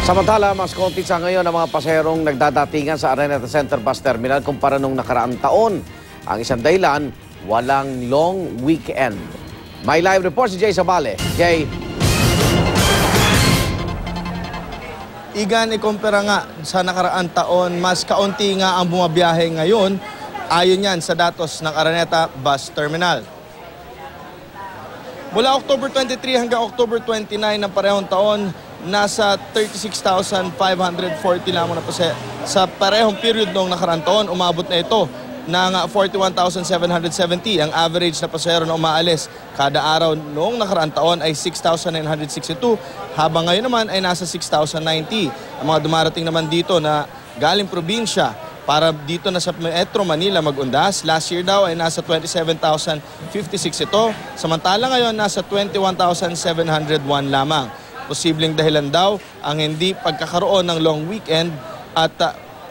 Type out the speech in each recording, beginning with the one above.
Samantala, mas konti sa ngayon ang mga paserong nagdadatingan sa Araneta Center Bus Terminal kumpara nung nakaraang taon. Ang isang dahilan, walang long weekend. May live report si Jay Sabale. Jay. Igan, ikumpara nga sa nakaraang taon, mas kaunti nga ang bumabiyahe ngayon ayon yan sa datos ng Araneta Bus Terminal. Mula October 23 hanggang October 29 ng parehong taon, nasa 36,540 lamang na po sa parehong period noong nakaraang taon. Umabot na ito ng 41,770. Ang average na pasahero na umaalis kada araw noong nakaraang taon ay 6,962, habang ngayon naman ay nasa 6,090. Ang mga dumarating naman dito na galing probinsya para dito na sa Metro Manila mag-undas, last year daw ay nasa 27,056 ito. Samantala ngayon nasa 21,701 lamang. Posibleng dahilan daw ang hindi pagkakaroon ng long weekend at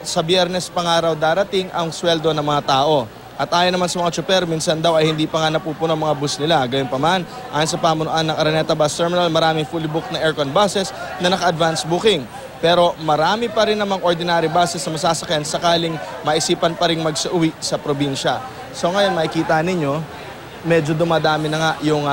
sa Biyernes pa nga raw darating ang sweldo ng mga tao. At ayon naman sa mga tsuper, minsan daw ay hindi pa nga napupuno ang mga bus nila. Gayunpaman, ayon sa pamunuan ng Araneta Bus Terminal, maraming fully booked na aircon buses na naka-advance booking. Pero marami pa rin namang ordinary buses na masasakyan sakaling maisipan pa rin mag-uwi sa probinsya. So ngayon makikita ninyo, medyo dumadami na nga yung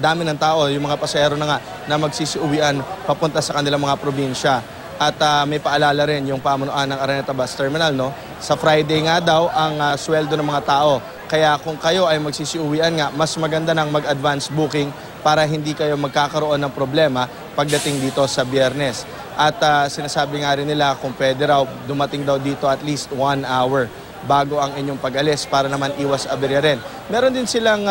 dami ng tao, yung mga pasahero na nga na magsisiuwian papunta sa kanilang mga probinsya. At may paalala rin yung pamunuan ng Araneta Bus Terminal, no? Sa Friday nga daw ang sweldo ng mga tao. Kaya kung kayo ay magsisiuwian nga, mas maganda nang mag-advance booking para hindi kayo magkakaroon ng problema pagdating dito sa Biyernes. At sinasabi nga rin nila kung pwede raw dumating daw dito at least 1 hour bago ang inyong pag-alis para naman iwas aberya rin. Meron din silang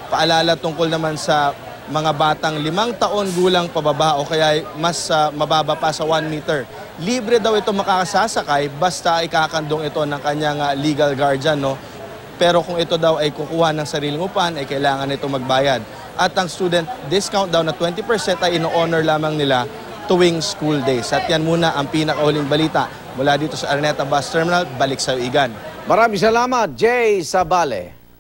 paalala tungkol naman sa mga batang 5 taon gulang pababa o kaya mas mababa pa sa 1 meter. Libre daw ito makakasasakay basta ikakandong ito ng kanyang legal guardian, no? Pero kung ito daw ay kukuha ng sariling upahan, ay kailangan ito magbayad. At ang student discount daw na 20% ay ino-honor lamang nila tuwing school days. At yan muna ang pinakahuling balita mula dito sa Araneta Bus Terminal. Balik sa Igan. Maraming salamat, Jay Sabale.